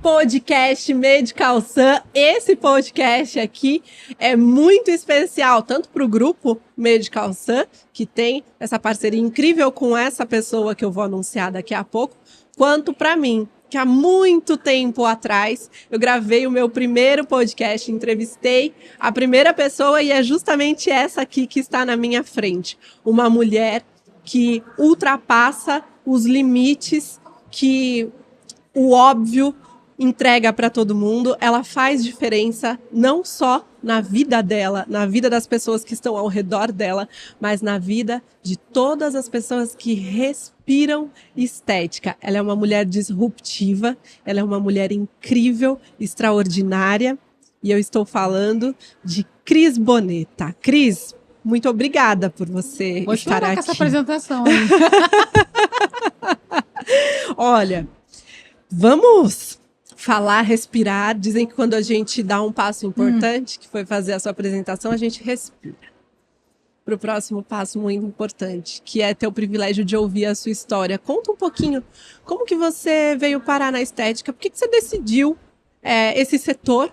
podcast Medical Sun. Esse podcast aqui é muito especial, tanto para o grupo Medical Sun, que tem essa parceria incrível com essa pessoa que eu vou anunciar daqui a pouco, quanto para mim, que há muito tempo atrás eu gravei o meu primeiro podcast, entrevistei a primeira pessoa e é justamente essa aqui que está na minha frente. Uma mulher que ultrapassa os limites que o óbvio entrega para todo mundo. Ela faz diferença não só na vida dela, na vida das pessoas que estão ao redor dela, mas na vida de todas as pessoas que respiram estética. Ela é uma mulher disruptiva, ela é uma mulher incrível, extraordinária, e eu estou falando de Cris Bonetta. Cris, muito obrigada por você estar aqui. Com essa apresentação aí. Olha, vamos falar, respirar. Dizem que quando a gente dá um passo importante, que foi fazer a sua apresentação, a gente respira para o próximo passo muito importante, que é ter o privilégio de ouvir a sua história. Conta um pouquinho, como que você veio parar na estética? Por que você decidiu esse setor?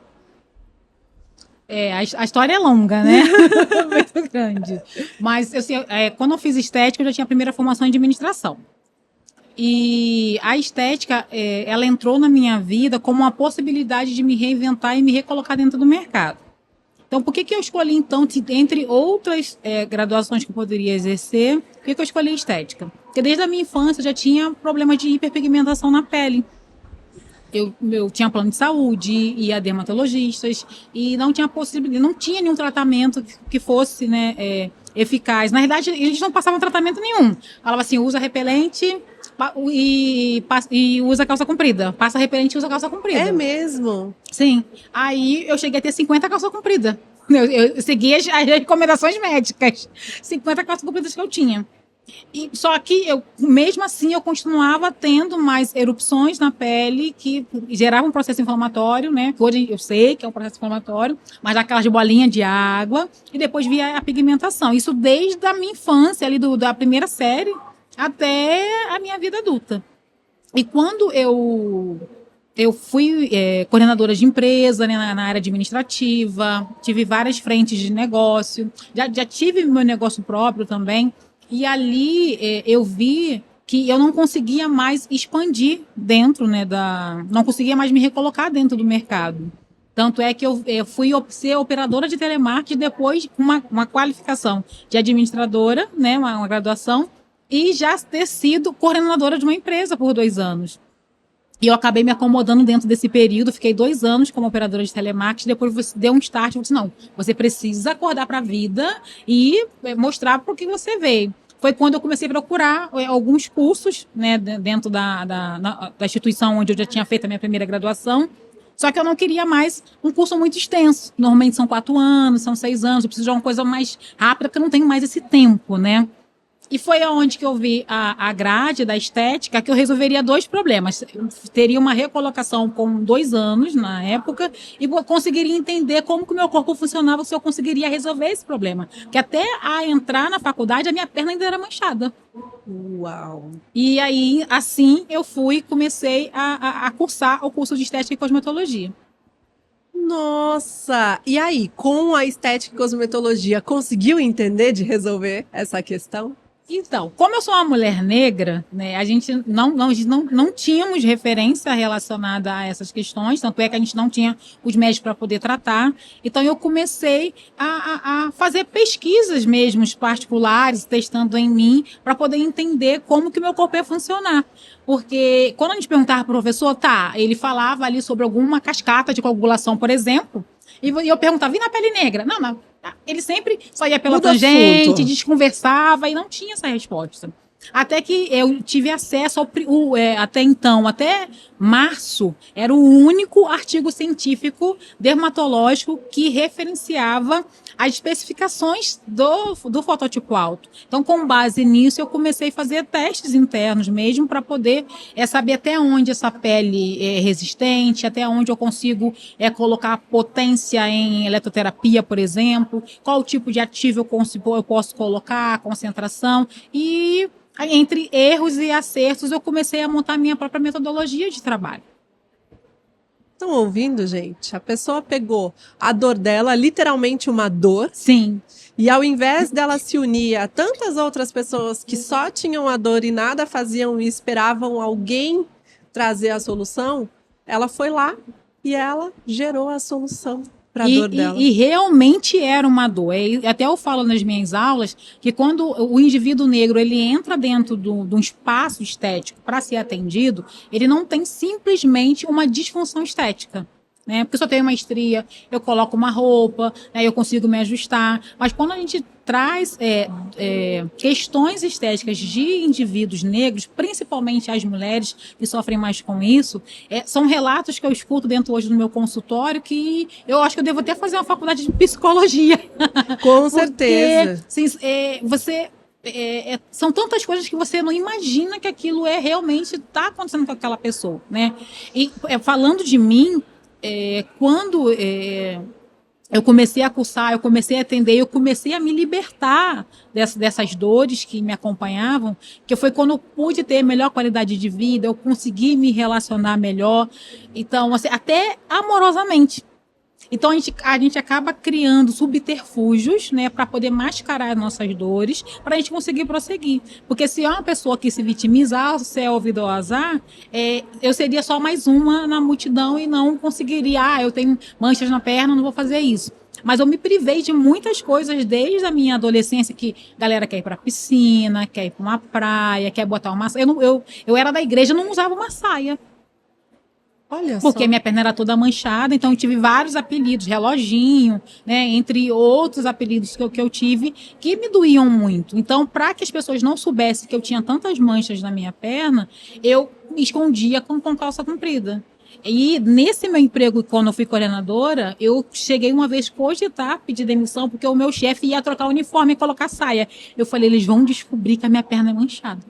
A história é longa, né? Muito grande. Mas, assim, quando eu fiz estética, eu já tinha a primeira formação em administração. E a estética, ela entrou na minha vida como uma possibilidade de me reinventar e me recolocar dentro do mercado. Então, por que eu escolhi, então, entre outras graduações que eu poderia exercer, por que eu escolhi estética? Porque desde a minha infância eu já tinha problemas de hiperpigmentação na pele. Eu tinha plano de saúde, ia a dermatologistas e não tinha possibilidade, não tinha nenhum tratamento que fosse, né, eficaz. Na verdade, eles não passavam tratamento nenhum. Falava assim, usa repelente e usa calça comprida. Passa repelente e usa calça comprida. É mesmo? Sim. Aí eu cheguei a ter 50 calças compridas. Eu segui as recomendações médicas. 50 calças compridas que eu tinha. Só que, mesmo assim, eu continuava tendo mais erupções na pele que geravam um processo inflamatório, né? Hoje eu sei que é um processo inflamatório, mas aquelas bolinhas de água, e depois via a pigmentação. Isso desde a minha infância, ali da primeira série, até a minha vida adulta. E quando eu fui coordenadora de empresa, né, na área administrativa, tive várias frentes de negócio, já tive meu negócio próprio também. E ali eu vi que eu não conseguia mais expandir dentro, né, não conseguia mais me recolocar dentro do mercado. Tanto é que eu fui ser operadora de telemarketing depois com uma qualificação de administradora, né, uma graduação, e já ter sido coordenadora de uma empresa por 2 anos. E eu acabei me acomodando dentro desse período, fiquei 2 anos como operadora de telemarketing, depois você deu um start, eu disse, não, você precisa acordar para a vida e mostrar para o que você veio. Foi quando eu comecei a procurar alguns cursos, né, dentro da instituição onde eu já tinha feito a minha primeira graduação, só que eu não queria mais um curso muito extenso. Normalmente são 4 anos, são 6 anos, eu preciso de uma coisa mais rápida, porque eu não tenho mais esse tempo, né? E foi aonde que eu vi a grade da estética, que eu resolveria 2 problemas. Eu teria uma recolocação com 2 anos, na época, e conseguiria entender como que o meu corpo funcionava, se eu conseguiria resolver esse problema. Porque até a entrar na faculdade, a minha perna ainda era manchada. Uau! E aí, assim, comecei a cursar o curso de estética e cosmetologia. Nossa! E aí, com a estética e cosmetologia, conseguiu entender de resolver essa questão? Então, como eu sou uma mulher negra, né, a gente não tínhamos referência relacionada a essas questões, tanto é que a gente não tinha os médicos para poder tratar. Então, eu comecei a fazer pesquisas mesmo particulares, testando em mim, para poder entender como que o meu corpo ia funcionar. Porque quando a gente perguntava para o professor, ele falava ali sobre alguma cascata de coagulação, por exemplo, e eu perguntava, e na pele negra? Não. Ele sempre só ia pela tangente, desconversava e não tinha essa resposta. Até que eu tive acesso até então, até março, era o único artigo científico dermatológico que referenciava as especificações do fototipo alto. Então, com base nisso, eu comecei a fazer testes internos mesmo para poder saber até onde essa pele é resistente, até onde eu consigo colocar potência em eletroterapia, por exemplo, qual tipo de ativo eu posso colocar, concentração, e entre erros e acertos eu comecei a montar minha própria metodologia de trabalho. Estão ouvindo, gente? A pessoa pegou a dor dela, literalmente uma dor. Sim. E ao invés dela se unir a tantas outras pessoas que só tinham a dor e nada faziam e esperavam alguém trazer a solução, ela foi lá e ela gerou a solução para a dor dela. E realmente era uma dor. Até eu falo nas minhas aulas que quando o indivíduo negro ele entra dentro de um espaço estético para ser atendido, ele não tem simplesmente uma disfunção estética. Né? Porque se eu tenho uma estria, eu coloco uma roupa, né? Eu consigo me ajustar. Mas quando a gente traz questões estéticas de indivíduos negros, principalmente as mulheres que sofrem mais com isso, são relatos que eu escuto dentro hoje do meu consultório que eu acho que eu devo até fazer uma faculdade de psicologia. Com certeza. Porque, são tantas coisas que você não imagina que aquilo realmente está acontecendo com aquela pessoa. Né? E falando de mim, quando eu comecei a cursar, eu comecei a atender, eu comecei a me libertar dessas dores que me acompanhavam, que foi quando eu pude ter melhor qualidade de vida, eu consegui me relacionar melhor, então, assim, até amorosamente. Então, a gente acaba criando subterfúgios, né, para poder mascarar as nossas dores, para a gente conseguir prosseguir. Porque se é uma pessoa que se vitimizar, ao céu, ouvido ao azar, eu seria só mais uma na multidão e não conseguiria, eu tenho manchas na perna, não vou fazer isso. Mas eu me privei de muitas coisas desde a minha adolescência, que a galera quer ir para a piscina, quer ir para uma praia, quer botar uma saia. Eu era da igreja, não usava uma saia. Olha porque só. minha perna era toda manchada, então eu tive vários apelidos, reloginho, né, entre outros apelidos que eu tive, que me doíam muito. Então, para que as pessoas não soubessem que eu tinha tantas manchas na minha perna, eu me escondia com calça comprida. E nesse meu emprego, quando eu fui coordenadora, eu cheguei uma vez cogitar, pedir demissão, porque o meu chefe ia trocar o uniforme e colocar saia. Eu falei, eles vão descobrir que a minha perna é manchada.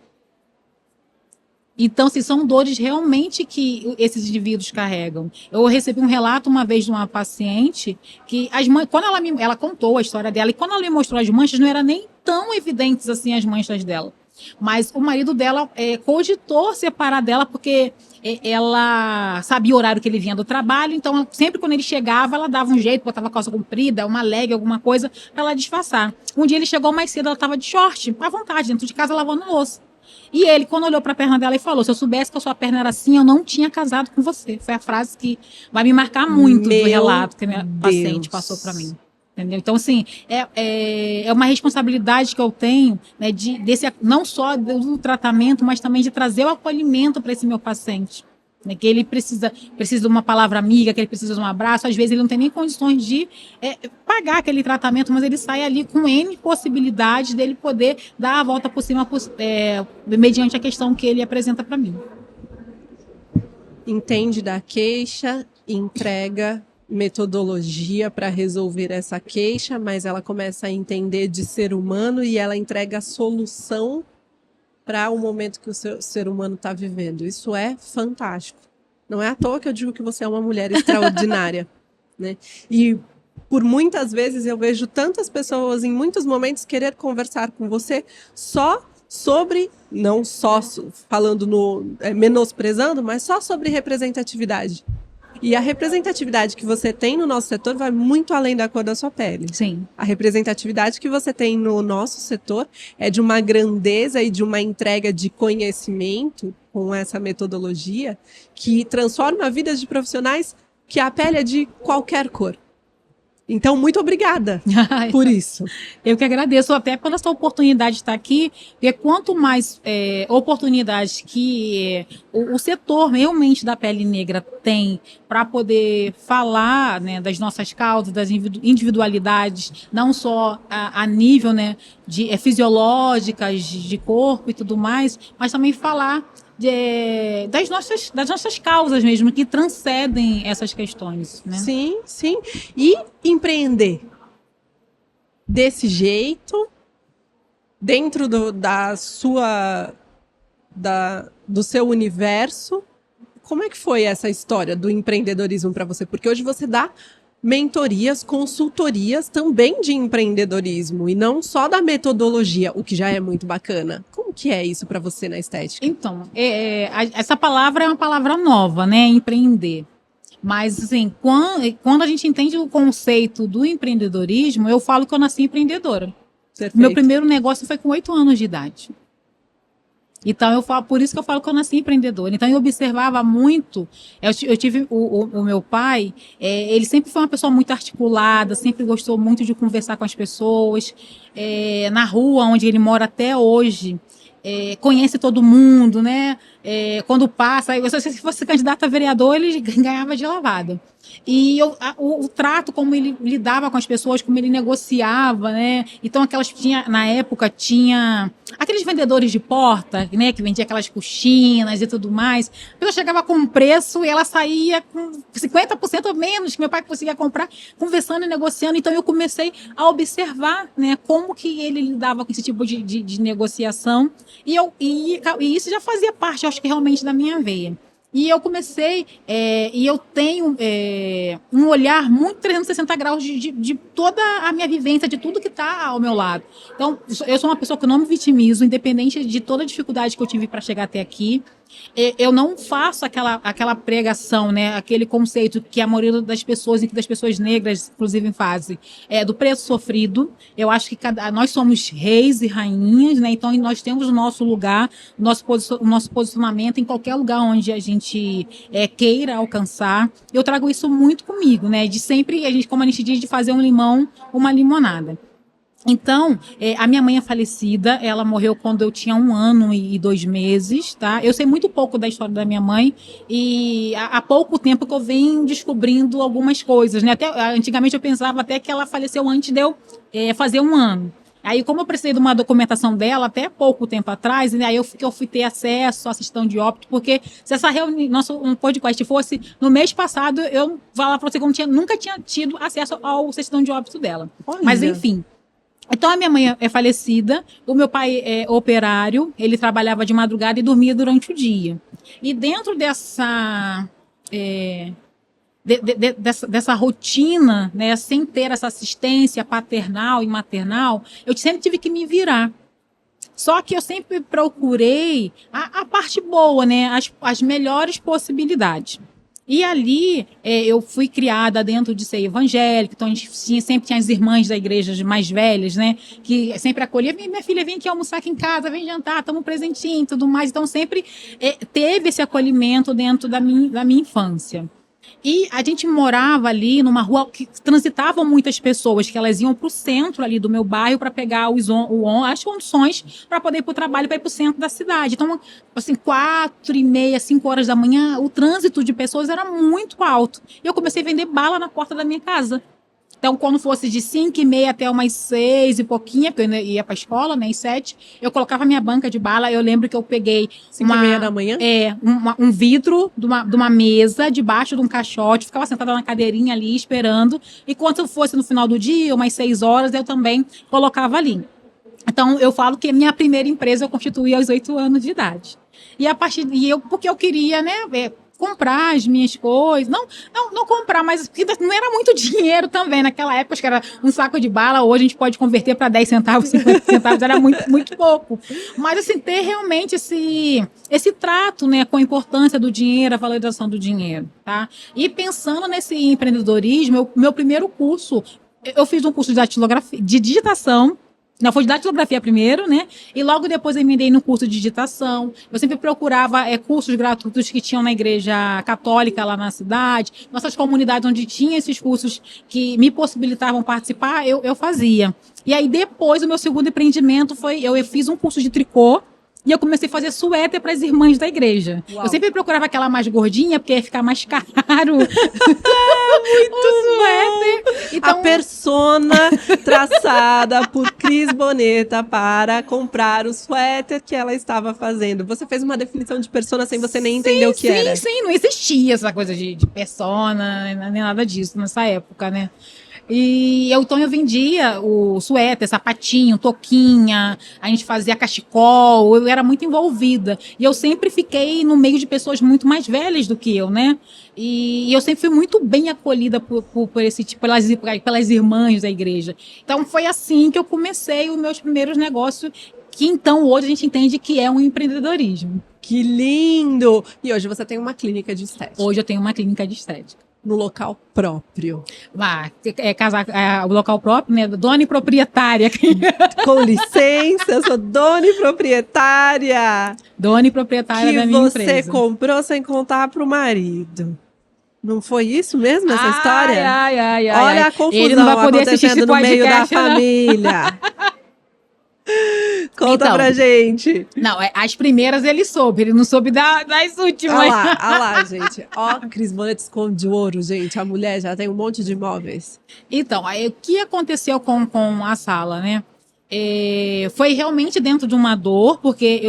Então, assim, são dores realmente que esses indivíduos carregam. Eu recebi um relato uma vez de uma paciente que quando ela contou a história dela, e quando ela me mostrou as manchas, não era nem tão evidentes assim as manchas dela. Mas o marido dela cogitou separar dela porque ela sabia o horário que ele vinha do trabalho, então sempre quando ele chegava, ela dava um jeito, botava calça comprida, uma leg, alguma coisa, para ela disfarçar. Um dia ele chegou mais cedo, ela estava de short, à vontade, dentro de casa lavando louça. E ele, quando olhou para a perna dela, e falou, se eu soubesse que a sua perna era assim, eu não tinha casado com você. Foi a frase que vai me marcar muito do relato que a minha paciente passou para mim. Entendeu? Então, assim, é uma responsabilidade que eu tenho, né, não só do tratamento, mas também de trazer o acolhimento para esse meu paciente. Né, que ele precisa de uma palavra amiga, que ele precisa de um abraço, às vezes ele não tem nem condições de pagar aquele tratamento, mas ele sai ali com N possibilidades dele poder dar a volta por cima mediante a questão que ele apresenta para mim. Entende da queixa, entrega metodologia para resolver essa queixa, mas ela começa a entender de ser humano e ela entrega a solução para o momento que o ser humano está vivendo. Isso é fantástico. Não é à toa que eu digo que você é uma mulher extraordinária. Né? E por muitas vezes eu vejo tantas pessoas em muitos momentos querer conversar com você só sobre, não só falando menosprezando, mas só sobre representatividade. E a representatividade que você tem no nosso setor vai muito além da cor da sua pele. Sim. A representatividade que você tem no nosso setor é de uma grandeza e de uma entrega de conhecimento com essa metodologia que transforma a vida de profissionais que a pele é de qualquer cor. Então, muito obrigada por isso. Eu que agradeço até pela essa oportunidade de estar aqui, porque quanto mais oportunidades que o setor realmente da pele negra tem para poder falar, né, das nossas causas, das individualidades, não só a nível, né, de fisiológicas, de corpo e tudo mais, mas também falar das nossas causas mesmo, que transcendem essas questões. Né? Sim, sim. E empreender desse jeito, dentro do seu universo, como é que foi essa história do empreendedorismo para você? Porque hoje você dá mentorias, consultorias também de empreendedorismo e não só da metodologia, o que já é muito bacana. Como que é isso para você na estética? Então, essa palavra é uma palavra nova, né? Empreender. Mas, assim, quando a gente entende o conceito do empreendedorismo, eu falo que eu nasci empreendedora. Perfeito. Meu primeiro negócio foi com 8 anos de idade. Então, eu falo, por isso que eu falo que eu nasci empreendedora. Então, eu observava muito. Eu tive o meu pai, ele sempre foi uma pessoa muito articulada, sempre gostou muito de conversar com as pessoas. Na rua onde ele mora até hoje, conhece todo mundo, né? Quando passa, se fosse candidato a vereador, ele ganhava de lavada. E o trato, como ele lidava com as pessoas, como ele negociava, né? Então, na época, tinha aqueles vendedores de porta, né? Que vendia aquelas coxinas e tudo mais. A pessoa chegava com um preço e ela saía com 50% ou menos que meu pai conseguia comprar, conversando e negociando. Então, eu comecei a observar, né? Como que ele lidava com esse tipo de negociação. E isso já fazia parte, eu acho que realmente, da minha veia. E eu comecei, e eu tenho um olhar muito 360 graus de toda a minha vivência, de tudo que está ao meu lado. Então, eu sou uma pessoa que não me vitimizo, independente de toda a dificuldade que eu tive para chegar até aqui. Eu não faço aquela pregação, né, aquele conceito que a maioria das pessoas, e que das pessoas negras, inclusive, fazem, do preço sofrido. Eu acho que nós somos reis e rainhas, né, então nós temos o nosso lugar, o nosso posicionamento em qualquer lugar onde a gente queira alcançar. Eu trago isso muito comigo, né, de sempre, como a gente diz, de fazer um limão, uma limonada. Então, a minha mãe é falecida, ela morreu quando eu tinha 1 ano e 2 meses, tá? Eu sei muito pouco da história da minha mãe e há pouco tempo que eu venho descobrindo algumas coisas, né? Antigamente eu pensava até que ela faleceu antes de eu fazer 1 ano. Aí, como eu precisei de uma documentação dela até pouco tempo atrás, né, aí eu fui ter acesso à certidão de óbito, porque se essa reunião, nosso podcast fosse no mês passado, eu falava para você que eu nunca tinha tido acesso ao certidão de óbito dela. Olha. Mas, enfim. Então, a minha mãe é falecida, o meu pai é operário, ele trabalhava de madrugada e dormia durante o dia. E dentro dessa rotina, né, sem ter essa assistência paternal e maternal, eu sempre tive que me virar. Só que eu sempre procurei a parte boa, né, as melhores possibilidades. E ali eu fui criada dentro de ser evangélica, então a gente sempre tinha as irmãs da igreja mais velhas, né? Que sempre acolhia, minha filha, vem aqui almoçar aqui em casa, vem jantar, toma um presentinho e tudo mais. Então sempre teve esse acolhimento dentro da minha infância. E a gente morava ali numa rua que transitavam muitas pessoas, que elas iam para o centro ali do meu bairro para pegar as condições para poder ir para o trabalho, para ir para o centro da cidade. Então, assim, 4h30, 5 horas da manhã, o trânsito de pessoas era muito alto. E eu comecei a vender bala na porta da minha casa. Então, quando fosse de 5h30 até umas 6 e pouquinho, porque eu ia para a escola, né, às 7, eu colocava minha banca de bala. Eu lembro que eu peguei 5h30 da manhã? Um vidro de uma mesa, debaixo de um caixote, ficava sentada na cadeirinha ali, esperando. E quando fosse no final do dia, umas 6 horas, eu também colocava ali. Então, eu falo que a minha primeira empresa eu constituí aos 8 anos de idade. Porque eu queria, né, comprar as minhas coisas, não comprar, mas porque não era muito dinheiro também naquela época, acho que era um saco de bala, hoje a gente pode converter para 10 centavos, 50 centavos, era muito, muito pouco. Mas assim, ter realmente esse trato, né, com a importância do dinheiro, a valorização do dinheiro, tá? E pensando nesse empreendedorismo, meu primeiro curso, eu fiz um curso de digitação. Não, foi de datilografia primeiro, né? E logo depois eu emendei no curso de digitação. Eu sempre procurava cursos gratuitos que tinham na igreja católica lá na cidade. Nossas comunidades onde tinha esses cursos que me possibilitavam participar, eu fazia. E aí depois o meu segundo empreendimento foi, eu fiz um curso de tricô. E eu comecei a fazer suéter para as irmãs da igreja. Uau. Eu sempre procurava aquela mais gordinha, porque ia ficar mais caro. Muito suéter. Então, a persona traçada por Cris Boneta para comprar o suéter que ela estava fazendo. Você fez uma definição de persona sem você nem entender o que era. Sim, não existia essa coisa de persona, nem nada disso nessa época, né? E então eu vendia o suéter, sapatinho, toquinha, a gente fazia cachecol, eu era muito envolvida. E eu sempre fiquei no meio de pessoas muito mais velhas do que eu, né? E eu sempre fui muito bem acolhida pelas irmãs da igreja. Então foi assim que eu comecei os meus primeiros negócios, que então hoje a gente entende que é um empreendedorismo. Que lindo! E hoje você tem uma clínica de estética. Hoje eu tenho uma clínica de estética. no local próprio. O local próprio, né? Dona e proprietária. Com licença, eu sou dona e proprietária. Dona e proprietária da minha empresa. Que você comprou sem contar pro marido. Não foi isso mesmo, essa história? Olha a confusão Ele não vai poder assistir esse no meio da podcast, família. Conta Então, pra gente. Não, as primeiras ele soube, ele não soube das últimas. Olha lá, gente. Ó, Cris Bonetti esconde ouro, gente. A mulher já tem um monte de imóveis. Então, aí, o que aconteceu com a sala, né? Foi realmente dentro de uma dor, porque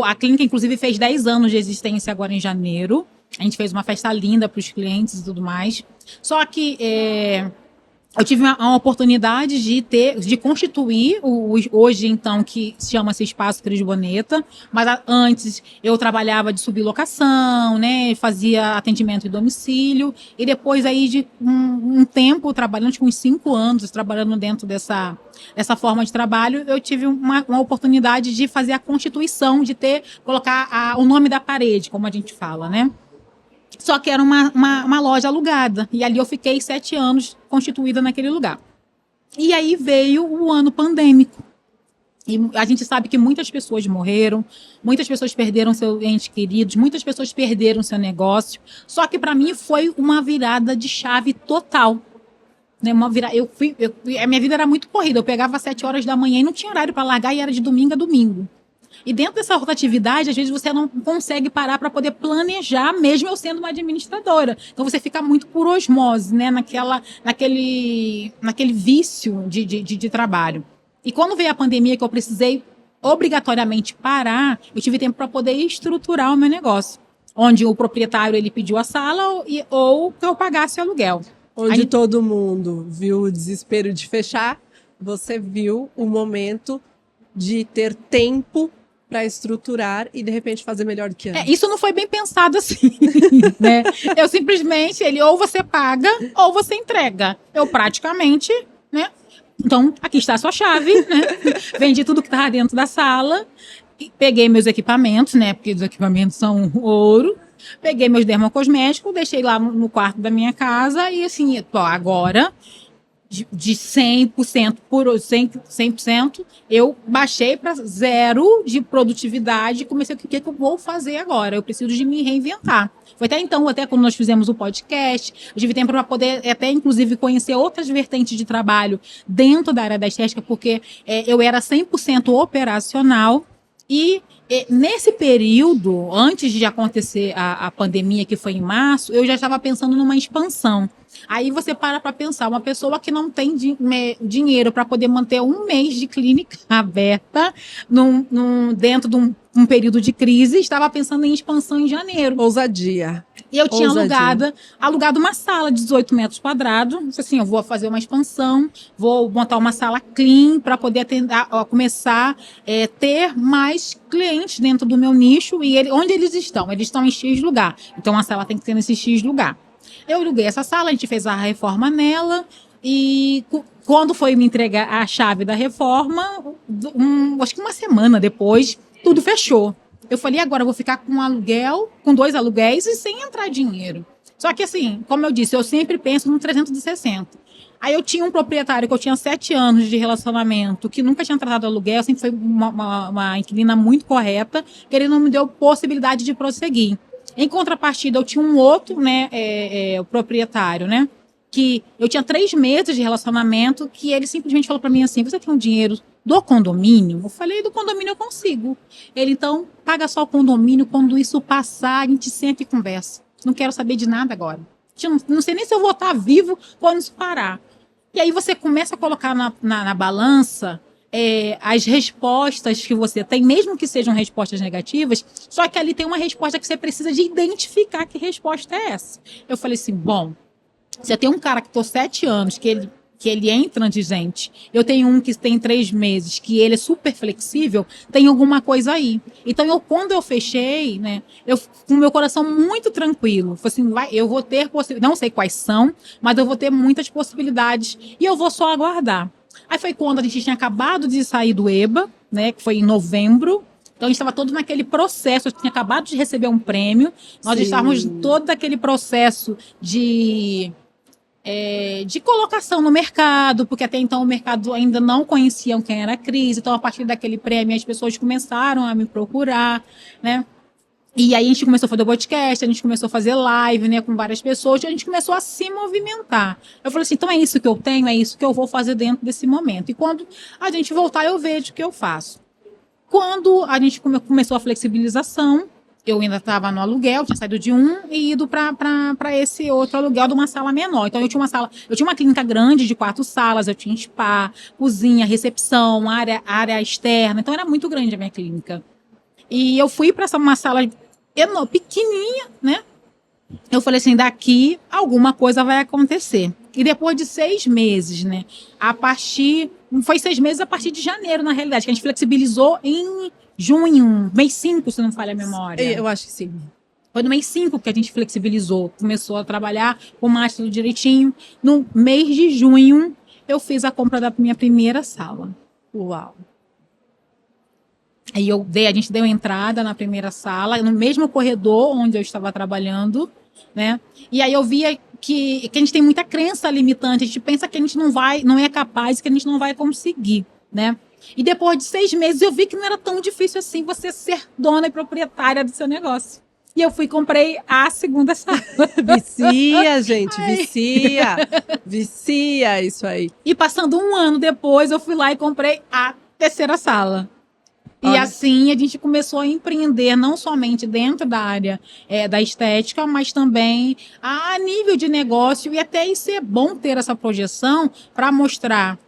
a clínica, inclusive, fez 10 anos de existência agora em janeiro. A gente fez uma festa linda para os clientes e tudo mais. Só que eu tive uma oportunidade de constituir hoje, então, que chama-se Espaço Cris Boneta. Mas antes eu trabalhava de sublocação, né? Fazia atendimento em domicílio. E depois aí de um tempo trabalhando, tipo uns 5 anos, trabalhando dentro dessa forma de trabalho, eu tive uma oportunidade de fazer a constituição, de colocar o nome da parede, como a gente fala, né? Só que era uma loja alugada. E ali eu fiquei 7 anos constituída naquele lugar. E aí veio o ano pandêmico. E a gente sabe que muitas pessoas morreram, muitas pessoas perderam seus entes queridos, muitas pessoas perderam seu negócio. Só que para mim foi uma virada de chave total. Né? A minha vida era muito corrida. Eu pegava 7 horas da manhã e não tinha horário para largar e era de domingo a domingo. E dentro dessa rotatividade, às vezes você não consegue parar para poder planejar, mesmo eu sendo uma administradora. Então você fica muito por osmose, né? naquele vício de trabalho. E quando veio a pandemia, que eu precisei obrigatoriamente parar, eu tive tempo para poder estruturar o meu negócio. Onde o proprietário ele pediu a sala ou que eu pagasse o aluguel. Onde todo mundo viu o desespero de fechar, você viu o momento de ter tempo para estruturar e de repente fazer melhor do que antes. Isso não foi bem pensado assim, né? Eu simplesmente, ou você paga ou você entrega. Eu praticamente, né? Então, aqui está a sua chave, né? Vendi tudo que estava dentro da sala, peguei meus equipamentos, né? Porque os equipamentos são ouro. Peguei meus dermocosméticos, deixei lá no quarto da minha casa e assim, agora de 100% por 100%, eu baixei para 0 de produtividade e comecei o que eu vou fazer agora? Eu preciso de me reinventar. Foi até então, até quando nós fizemos o podcast, eu tive tempo para poder até, inclusive, conhecer outras vertentes de trabalho dentro da área da estética, porque eu era 100% operacional e nesse período, antes de acontecer a pandemia, que foi em março, eu já estava pensando numa expansão. Aí você para pensar, uma pessoa que não tem dinheiro para poder manter um mês de clínica aberta dentro de um período de crise, estava pensando em expansão em janeiro. Ousadia. E eu tinha alugado uma sala de 18 metros quadrados. Assim, eu vou fazer uma expansão, vou montar uma sala clean para poder começar a ter mais clientes dentro do meu nicho. E onde eles estão? Eles estão em X lugar. Então, a sala tem que ter nesse X lugar. Eu aluguei essa sala, a gente fez a reforma nela e quando foi me entregar a chave da reforma, acho que uma semana depois, tudo fechou. Eu falei, agora eu vou ficar com 2 aluguéis e sem entrar dinheiro. Só que assim, como eu disse, eu sempre penso no 360. Aí eu tinha um proprietário que eu tinha 7 anos de relacionamento, que nunca tinha tratado aluguel, sempre foi uma inquilina muito correta, que ele não me deu possibilidade de prosseguir. Em contrapartida, eu tinha um outro, né, o proprietário, né, que eu tinha 3 meses de relacionamento, que ele simplesmente falou para mim assim, você tem um dinheiro do condomínio? Eu falei, do condomínio eu consigo. Ele, então, paga só o condomínio, quando isso passar, a gente senta e conversa. Não quero saber de nada agora. Não sei nem se eu vou estar vivo quando isso parar. E aí você começa a colocar na balança as respostas que você tem, mesmo que sejam respostas negativas, só que ali tem uma resposta que você precisa de identificar que resposta é essa. Eu falei assim, bom, você tem um cara que estou 7 anos, que ele é intransigente, eu tenho um que tem 3 meses, que ele é super flexível, tem alguma coisa aí. Então, quando eu fechei, né, eu com o meu coração muito tranquilo, falei assim, eu vou ter não sei quais são, mas eu vou ter muitas possibilidades e eu vou só aguardar. Aí foi quando a gente tinha acabado de sair do EBA, né, que foi em novembro, Então, a gente estava todo naquele processo. Eu tinha acabado de receber um prêmio. Nós Sim. estávamos todo naquele processo de colocação no mercado, porque até então o mercado ainda não conhecia quem era a Cris. Então, a partir daquele prêmio, as pessoas começaram a me procurar, né? E aí a gente começou a fazer podcast, a gente começou a fazer live, né, com várias pessoas, e a gente começou a se movimentar. Eu falei assim, então é isso que eu tenho, é isso que eu vou fazer dentro desse momento. E quando a gente voltar, eu vejo o que eu faço. Quando a gente começou a flexibilização, eu ainda estava no aluguel, tinha saído de um e ido para esse outro aluguel de uma sala menor. Então eu tinha uma clínica grande de 4 salas, eu tinha spa, cozinha, recepção, área externa. Então era muito grande a minha clínica. E eu fui para uma sala pequenininha, né? Eu falei assim, daqui alguma coisa vai acontecer. E depois de 6 meses, né? Foi 6 meses a partir de janeiro, na realidade, que a gente flexibilizou em junho, mês 5, se não falha a memória. Eu acho que sim. Foi no mês 5 que a gente flexibilizou, começou a trabalhar com o mastro direitinho. No mês de junho, eu fiz a compra da minha primeira sala. Uau! Aí a gente deu entrada na primeira sala, no mesmo corredor onde eu estava trabalhando, né? E aí eu via que a gente tem muita crença limitante, a gente pensa que a gente não é capaz, que a gente não vai conseguir, né? E depois de 6 meses eu vi que não era tão difícil assim você ser dona e proprietária do seu negócio. E eu fui e comprei a segunda sala. Vicia, gente, vicia isso aí. E passando 1 ano depois, eu fui lá e comprei a terceira sala. E assim a gente começou a empreender não somente dentro da área da estética, mas também a nível de negócio. E até isso é bom ter essa projeção para mostrar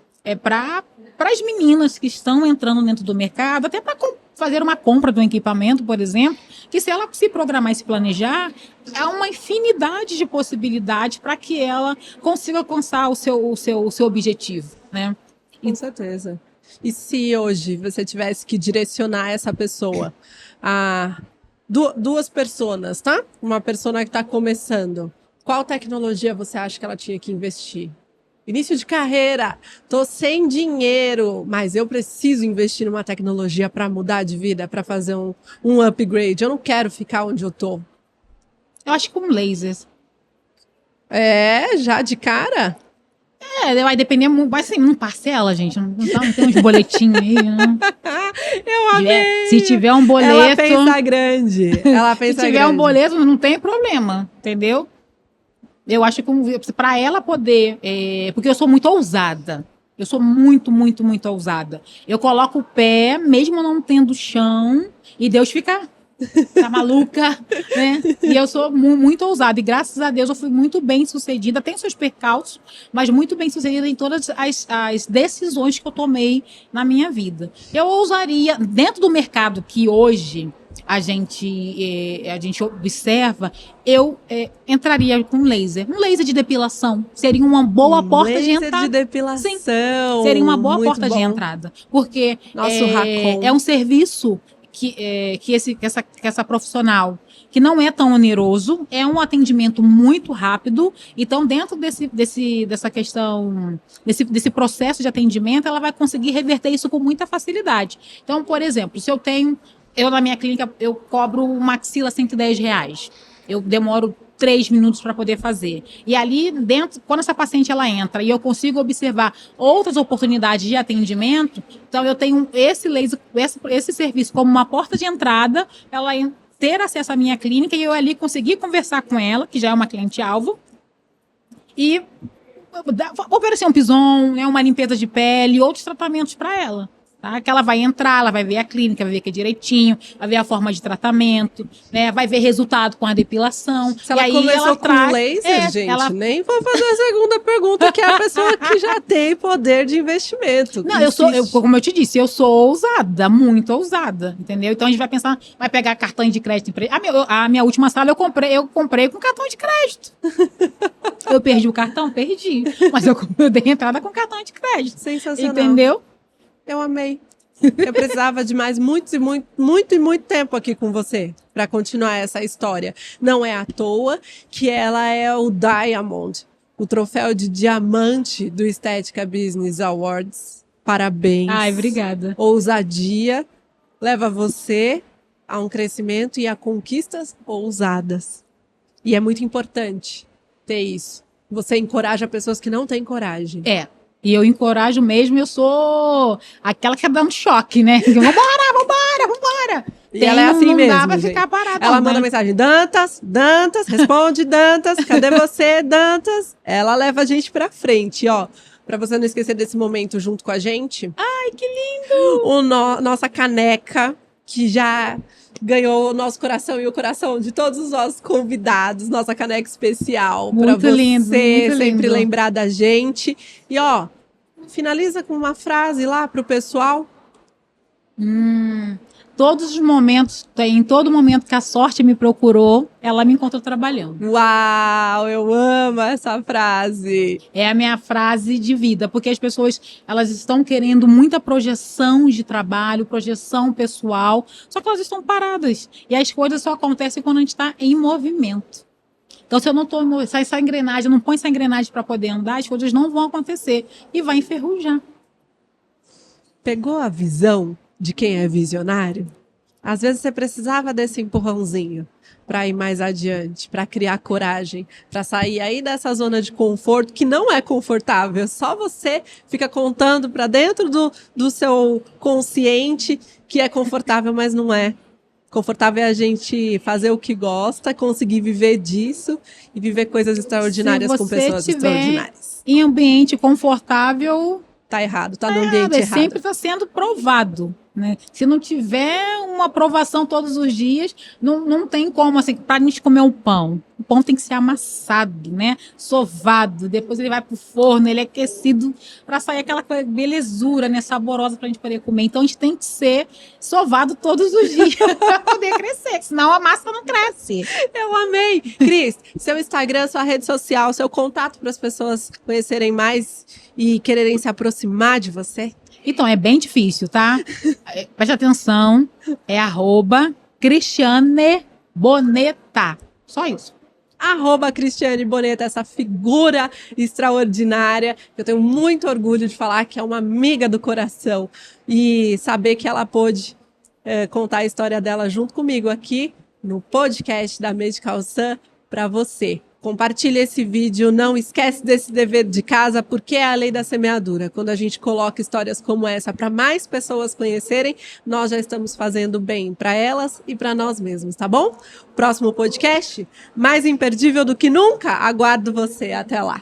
para as meninas que estão entrando dentro do mercado, até para fazer uma compra de um equipamento, por exemplo, que se ela se programar e se planejar, há uma infinidade de possibilidades para que ela consiga alcançar o seu objetivo, né? Com certeza. E se hoje você tivesse que direcionar essa pessoa a duas personas, tá? Uma persona que está começando, qual tecnologia você acha que ela tinha que investir? Início de carreira, tô sem dinheiro, mas eu preciso investir numa tecnologia para mudar de vida, para fazer um upgrade. Eu não quero ficar onde eu tô. Eu acho que com lasers. Já de cara? Vai depender muito, vai ser não parcela, gente, não tem uns boletinhos aí, né? Eu amei! Se tiver um boleto... Ela pensa grande. Se tiver um boleto, não tem problema, entendeu? Eu acho que para ela poder... porque eu sou muito ousada. Eu sou muito, muito, muito ousada. Eu coloco o pé, mesmo não tendo chão, e Deus fica... Tá maluca, né? E eu sou muito ousada. E graças a Deus eu fui muito bem sucedida. Tem seus percalços, mas muito bem sucedida em todas as decisões que eu tomei na minha vida. Eu ousaria, dentro do mercado que hoje a gente observa, eu entraria com laser. Um laser de depilação seria uma boa porta de entrada. Laser de depilação. Sim, seria uma boa porta de entrada. Porque é um serviço que essa profissional, que não é tão oneroso, é um atendimento muito rápido. Então, dentro dessa questão, desse processo de atendimento, ela vai conseguir reverter isso com muita facilidade. Então, por exemplo, se eu na minha clínica, eu cobro uma axila R$110. Eu demoro 3 minutos para poder fazer. E ali dentro, quando essa paciente ela entra e eu consigo observar outras oportunidades de atendimento, então eu tenho esse laser, esse serviço como uma porta de entrada, ela ter acesso à minha clínica e eu ali conseguir conversar com ela, que já é uma cliente-alvo, e oferecer um Pison, uma limpeza de pele, outros tratamentos para ela. Tá? Que ela vai entrar, ela vai ver a clínica, vai ver que é direitinho, vai ver a forma de tratamento, né? Vai ver resultado com a depilação. Se ela começou com laser, gente, nem vou fazer a segunda pergunta, que é a pessoa que já tem poder de investimento. Não, como eu te disse, eu sou ousada, muito ousada, entendeu? Então a gente vai pensar, vai pegar cartão de crédito. A minha última sala eu comprei com cartão de crédito. Eu perdi o cartão? Perdi. Mas eu dei entrada com cartão de crédito. Sensacional. Entendeu? Eu amei. Eu precisava de mais muito tempo aqui com você para continuar essa história. Não é à toa que ela é o Diamond, o troféu de diamante do Estética Business Awards. Parabéns. Ai, obrigada. Ousadia, leva você a um crescimento e a conquistas ousadas. E é muito importante ter isso. Você encoraja pessoas que não têm coragem. E eu encorajo mesmo, eu sou aquela que dá um choque, né? Vambora! E ela é assim não mesmo, dá pra gente. ficar parada. Ela manda mensagem, Dantas, responde, Dantas, cadê você, Dantas? Ela leva a gente pra frente, ó. Pra você não esquecer desse momento junto com a gente. Ai, que lindo! Nossa caneca, que já ganhou o nosso coração e o coração de todos os nossos convidados. Nossa caneca especial. Pra Muito você lindo, muito sempre lindo. lembrar da gente. E ó, finaliza com uma frase lá pro pessoal. Todos os momentos, em todo momento que a sorte me procurou, ela me encontrou trabalhando. Uau, eu amo essa frase. É a minha frase de vida, porque as pessoas, elas estão querendo muita projeção de trabalho, projeção pessoal, só que elas estão paradas. E as coisas só acontecem quando a gente está em movimento. Então, se eu não estou se essa engrenagem, eu não ponho essa engrenagem para poder andar, as coisas não vão acontecer e vai enferrujar. Pegou a visão de quem é visionário? Às vezes você precisava desse empurrãozinho para ir mais adiante, para criar coragem, para sair aí dessa zona de conforto que não é confortável. Só você fica contando para dentro do seu consciente que é confortável, mas não é. Confortável é a gente fazer o que gosta, conseguir viver disso e viver coisas extraordinárias com pessoas extraordinárias. Em ambiente confortável, Tá errado, tá no ambiente errado. Sempre está sendo provado, né? Se não tiver uma aprovação todos os dias, não tem como, assim, para a gente comer um pão. O pão tem que ser amassado, né? Sovado, depois ele vai pro forno, ele é aquecido para sair aquela belezura, né? Saborosa para a gente poder comer. Então a gente tem que ser sovado todos os dias para poder crescer, senão a massa não cresce. Eu amei! Cris, seu Instagram, sua rede social, seu contato para as pessoas conhecerem mais e quererem se aproximar de você? Então, é bem difícil, tá? Preste atenção, é @Cristiane Boneta. Só isso. @Cristiane Boneta, essa figura extraordinária. Eu tenho muito orgulho de falar que é uma amiga do coração e saber que ela pôde contar a história dela junto comigo aqui no podcast da Medical Sun para você. Compartilhe esse vídeo, não esquece desse dever de casa, porque é a lei da semeadura. Quando a gente coloca histórias como essa para mais pessoas conhecerem, nós já estamos fazendo bem para elas e para nós mesmos, tá bom? Próximo podcast, mais imperdível do que nunca, aguardo você. Até lá.